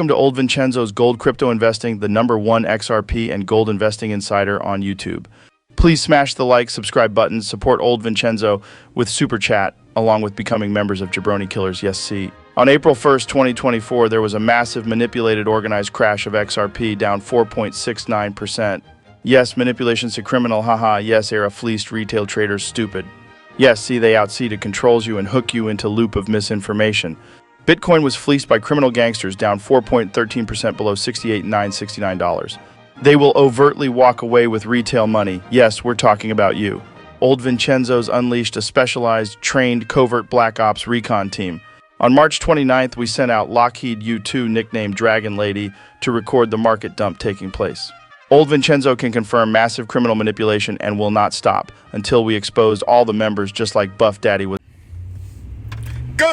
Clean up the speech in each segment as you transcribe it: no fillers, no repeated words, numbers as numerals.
Welcome to Old Vincenzo's Gold Crypto Investing, the #1 XRP and gold investing insider on YouTube. Please smash the like, subscribe button, support Old Vincenzo with Super Chat, along with becoming members of Jabroni Killers. Yes, see. On April 1st, 2024, there was a massive manipulated organized crash of XRP, down 4.69%. Yes, manipulation's a criminal, haha. Yes, era fleeced retail traders, stupid. Yes, see, they outseated, controls you and hook you into loop of misinformation. Bitcoin was fleeced by criminal gangsters, down 4.13% below $68,969. They will overtly walk away with retail money. Yes, we're talking about you. Old Vincenzo's unleashed a specialized, trained, covert Black Ops recon team. On March 29th, we sent out Lockheed U-2, nicknamed Dragon Lady, to record the market dump taking place. Old Vincenzo can confirm massive criminal manipulation and will not stop until we exposed all the members, just like Buff Daddy was. Good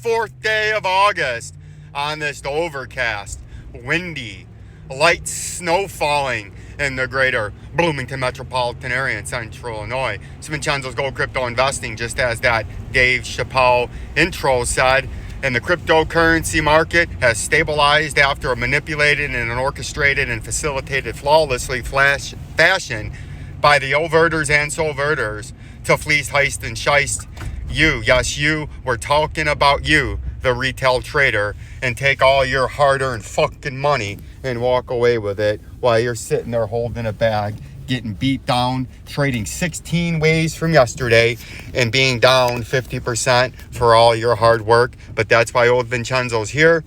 4th day of August on this overcast, windy, light snow falling in the greater Bloomington metropolitan area in central Illinois. It's Vincenzo's Gold Crypto Investing, just as that Dave Chappelle intro said. And the cryptocurrency market has stabilized after a manipulated and an orchestrated and facilitated flawlessly fashion by the overters and subverters to fleece, heist, and shiest you. Yes, you. We're talking about you, the retail trader, and take all your hard-earned fucking money and walk away with it while you're sitting there holding a bag, getting beat down, trading 16 ways from yesterday and being down 50% for all your hard work. But that's why Old Vincenzo's here.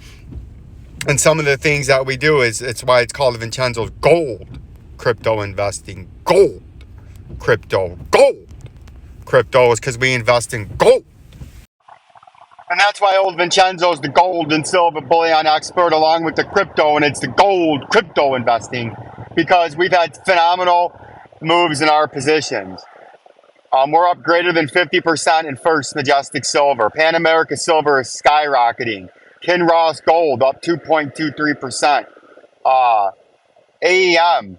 And some of the things that we do it's why it's called Vincenzo's Gold Crypto Investing. Gold Crypto. Gold Crypto is because we invest in gold. And that's why Old Vincenzo's the gold and silver bullion expert along with the crypto, and it's the gold crypto investing because we've had phenomenal moves in our positions. We're up greater than 50% in First Majestic Silver. Pan America Silver is skyrocketing. Kinross Gold up 2.23%. AEM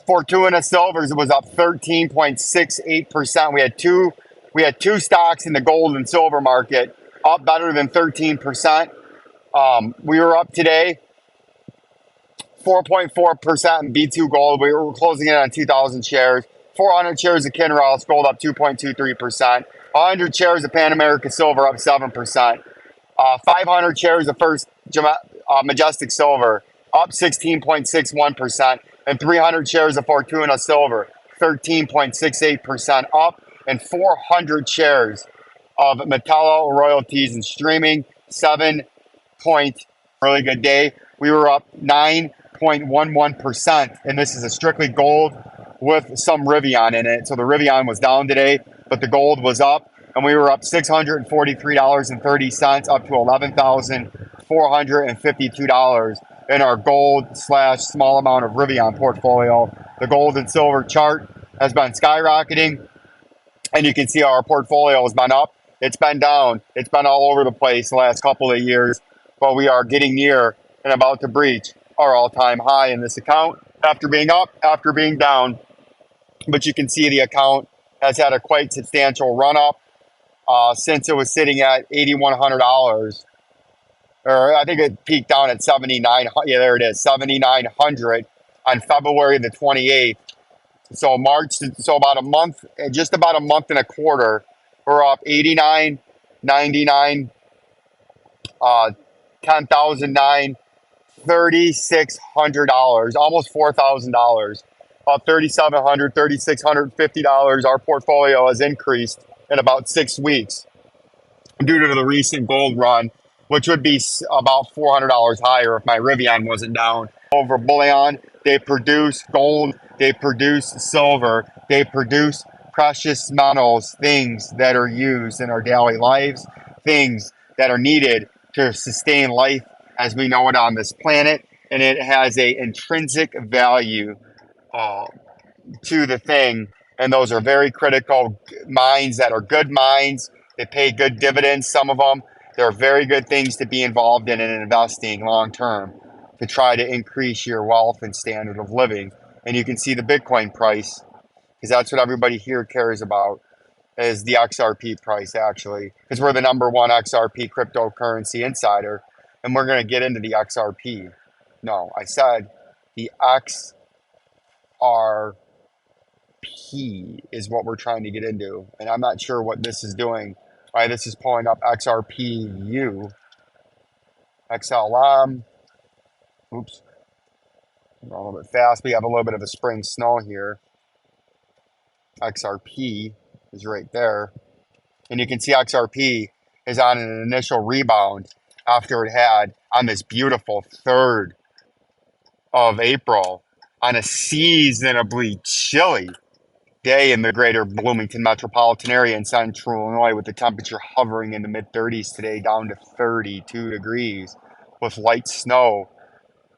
Fortuna Silvers was up 13.68%. We had two stocks in the gold and silver market up better than 13%. We were up today 4.4% in B2 Gold. We were closing in on 2,000 shares. 400 shares of Kinross Gold up 2.23%. 100 shares of Pan America Silver up 7%. 500 shares of First Majestic Silver up 16.61%. And 300 shares of Fortuna Silver 13.68% up. And 400 shares of Metallo Royalties and Streaming, really good day. We were up 9.11%, and this is a strictly gold with some Rivian in it. So the Rivian was down today, but the gold was up, and we were up $643.30, up to $11,452 in our gold / small amount of Rivian portfolio. The gold and silver chart has been skyrocketing, and you can see our portfolio has been up. It's been down. It's been all over the place the last couple of years, but we are getting near and about to breach our all-time high in this account after being up, after being down. But you can see the account has had a quite substantial run-up since it was sitting at $8,100. Or I think it peaked down at 7,900. Yeah, there it is, 7,900 on February the 28th. So about a month, just about a month and a quarter. We're up 89, 99, 10,009, $3,600, almost $4,000, up $3,700, $3,650. Our portfolio has increased in about 6 weeks due to the recent gold run, which would be about $400 higher if my Rivian wasn't down. Over bullion, they produce gold, they produce silver, they produce precious metals, things that are used in our daily lives, things that are needed to sustain life as we know it on this planet, and it has a intrinsic value to the thing, and those are very critical mines that are good mines. They pay good dividends, some of them. They're very good things to be involved in and investing long term to try to increase your wealth and standard of living. And you can see the Bitcoin price, because that's what everybody here cares about. is the XRP price, actually, because we're the number one XRP cryptocurrency insider, and we're going to get into the XRP. No, I said the XRP is what we're trying to get into, and I'm not sure what this is doing. Why this is pulling up XRPU, XLM. Oops, a little bit fast. We have a little bit of a spring snow here. XRP is right there. And you can see XRP is on an initial rebound after it had on this beautiful 3rd of April on a seasonably chilly day in the greater Bloomington metropolitan area in central Illinois, with the temperature hovering in the mid-30s today, down to 32 degrees with light snow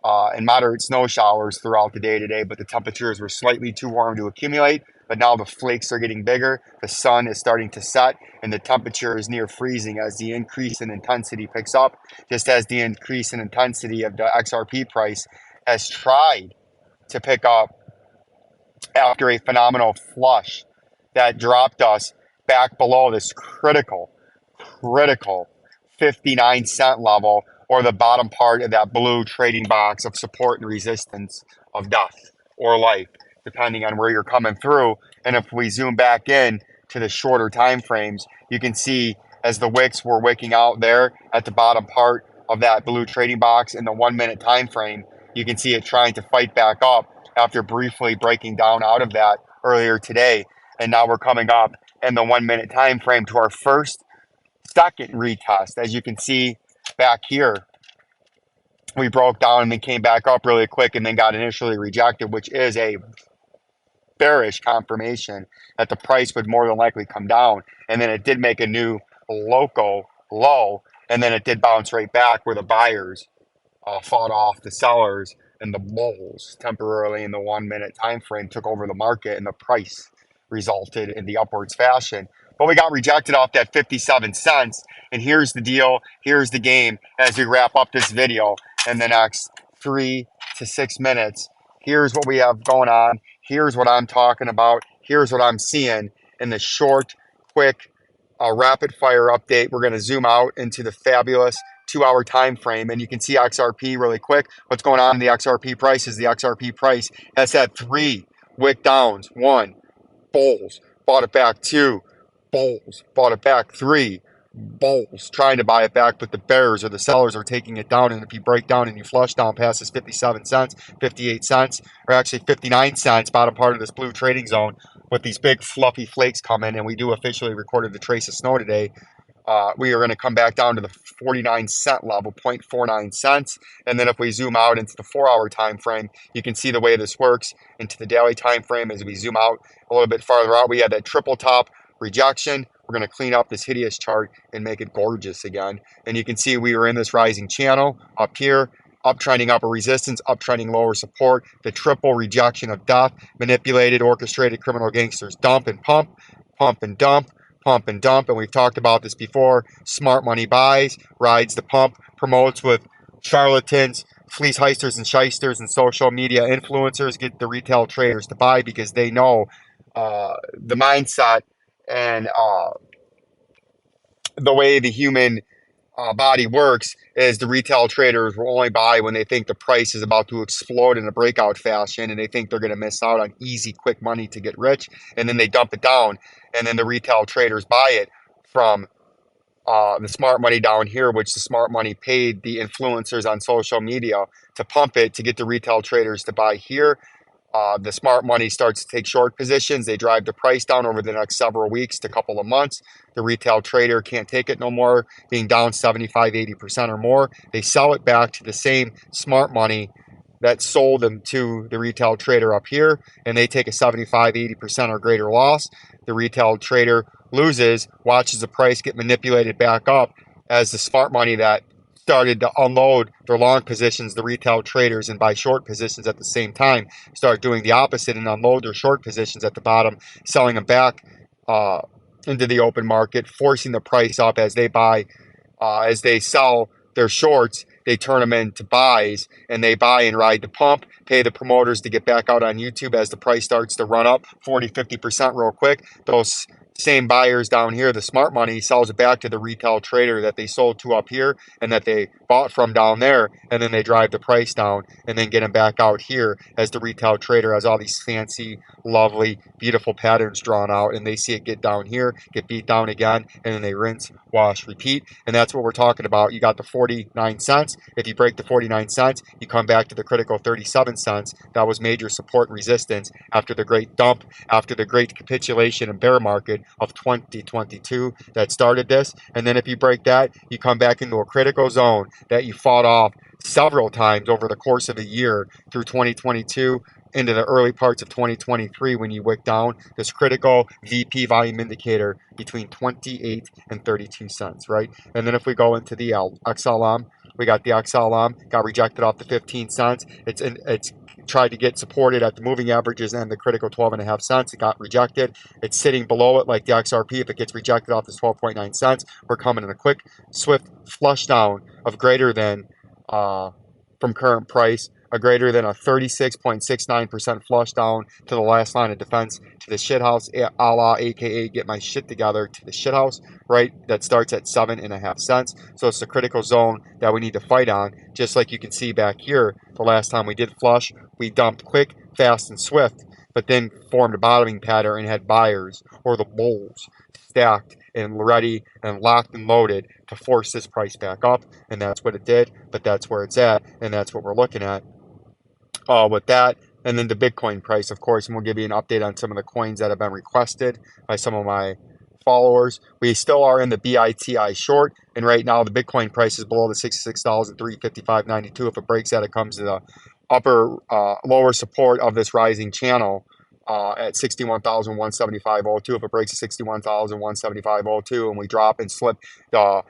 and moderate snow showers throughout the day today, but the temperatures were slightly too warm to accumulate. But now the flakes are getting bigger, the sun is starting to set, and the temperature is near freezing as the increase in intensity picks up, just as the increase in intensity of the XRP price has tried to pick up after a phenomenal flush that dropped us back below this critical 59-cent level, or the bottom part of that blue trading box of support and resistance of death or life, depending on where you're coming through. And if we zoom back in to the shorter time frames, you can see as the wicks were wicking out there at the bottom part of that blue trading box in the 1 minute time frame, you can see it trying to fight back up after briefly breaking down out of that earlier today. And now we're coming up in the 1 minute time frame to our second retest. As you can see back here, we broke down and then came back up really quick and then got initially rejected, which is a bearish confirmation that the price would more than likely come down. And then it did make a new local low, and then it did bounce right back where the buyers fought off the sellers, and the bulls temporarily in the 1 minute time frame took over the market, and the price resulted in the upwards fashion. But we got rejected off that 57 cents. And here's the deal. Here's the game as we wrap up this video in the next 3 to 6 minutes. Here's what we have going on. Here's what I'm talking about. Here's what I'm seeing in the short, quick, rapid fire update. We're going to zoom out into the fabulous 2-hour time frame, and you can see XRP really quick. What's going on in the XRP price is the XRP price has had 3 wick downs. 1, bulls, bought it back. 2, bulls, bought it back. 3, bulls, trying to buy it back, but the bears or the sellers are taking it down. And if you break down and you flush down past this 57 cents, 58 cents, or actually 59 cents, bottom part of this blue trading zone, with these big fluffy flakes coming, and we do officially recorded the trace of snow today, we are going to come back down to the 49-cent level, 0.49 cents. And then if we zoom out into the 4-hour time frame, you can see the way this works into the daily time frame. As we zoom out a little bit farther out, we had that triple top rejection. We're going to clean up this hideous chart and make it gorgeous again. And you can see we were in this rising channel up here, uptrending upper resistance, uptrending lower support, the triple rejection of death, manipulated, orchestrated criminal gangsters, dump and pump, pump and dump, pump and dump. And we've talked about this before. Smart money buys, rides the pump, promotes with charlatans, fleece heisters and shysters, and social media influencers, get the retail traders to buy because they know the mindset and the way the human body works is the retail traders will only buy when they think the price is about to explode in a breakout fashion, and they think they're going to miss out on easy, quick money to get rich, and then they dump it down, and then the retail traders buy it from the smart money down here, which the smart money paid the influencers on social media to pump it to get the retail traders to buy here. The smart money starts to take short positions. They drive the price down over the next several weeks to a couple of months. The retail trader can't take it no more, being down 75, 80% or more. They sell it back to the same smart money that sold them to the retail trader up here, and they take a 75, 80% or greater loss. The retail trader loses, watches the price get manipulated back up as the smart money that started to unload their long positions, the retail traders, and buy short positions at the same time, start doing the opposite and unload their short positions at the bottom, selling them back into the open market, forcing the price up as they buy, as they sell their shorts, they turn them into buys, and they buy and ride the pump, pay the promoters to get back out on YouTube as the price starts to run up 40, 50% real quick. Those Same buyers down here, the smart money sells it back to the retail trader that they sold to up here and that they bought from down there, and then they drive the price down and then get them back out here as the retail trader has all these fancy, lovely, beautiful patterns drawn out, and they see it get down here, get beat down again, and then they rinse, wash, repeat. And that's what we're talking about. You got the 49 cents. If you break the 49 cents, you come back to the critical 37 cents. That was major support and resistance after the great dump, after the great capitulation and bear market of 2022 that started this. And then if you break that, you come back into a critical zone that you fought off several times over the course of a year through 2022 into the early parts of 2023 when you wick down this critical VP volume indicator between 28 and 32 cents, right? And then if we go into the XLM, we got the XLM, got rejected off the 15 cents. It's tried to get supported at the moving averages and the critical 12.5 cents. It got rejected. It's sitting below it like the XRP. If it gets rejected off this 12.9 cents, we're coming in a quick, swift flush down of greater than, from current price, a greater than a 36.69% flush down to the last line of defense, to the shithouse, a la aka get my shit together, to the shithouse, right? That starts at 7.5 cents. So it's the critical zone that we need to fight on. Just like you can see back here, the last time we did flush, we dumped quick, fast, and swift, but then formed a bottoming pattern and had buyers, or the bulls, stacked and ready and locked and loaded to force this price back up. And that's what it did, but that's where it's at, and that's what we're looking at with that. And then the Bitcoin price, of course, and we'll give you an update on some of the coins that have been requested by some of my followers. We still are in the BITI short, and right now the Bitcoin price is below the $66,355.92. If it breaks that, it comes to the upper lower support of this rising channel at 61,175.02. If it breaks the 61,175.02 and we drop and slip the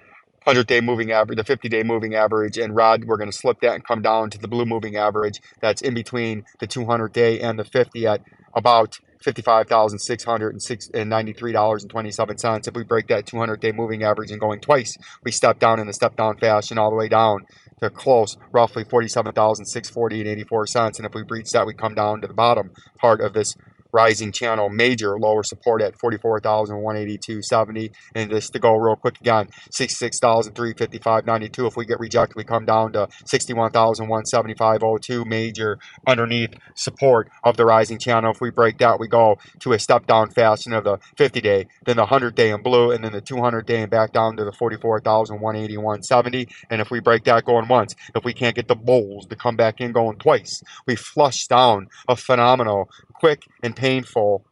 100-day moving average, the 50-day moving average, and red, we're going to slip that and come down to the blue moving average that's in between the 200-day and the 50 at about $55,693.27. If we break that 200-day moving average and going twice, we step down in the step down fashion all the way down to close, roughly $47,640.84. And if we breach that, we come down to the bottom part of this rising channel, major lower support at 44,182.70. And just to go real quick again, 66,355.92. If we get rejected, we come down to 61,175.02, major underneath support of the rising channel. If we break that, we go to a step down fashion of the 50-day, then the 100-day in blue, and then the 200-day and back down to the 44,181.70. And if we break that going once, if we can't get the bulls to come back in going twice, we flush down a phenomenal, quick and painful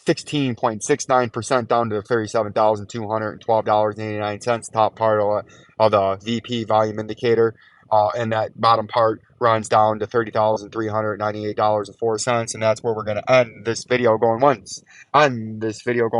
16.69% down to the $37,212.89, top part of the VP volume indicator. And that bottom part runs down to $30,398.04. And that's where we're going to end this video going once. On this video going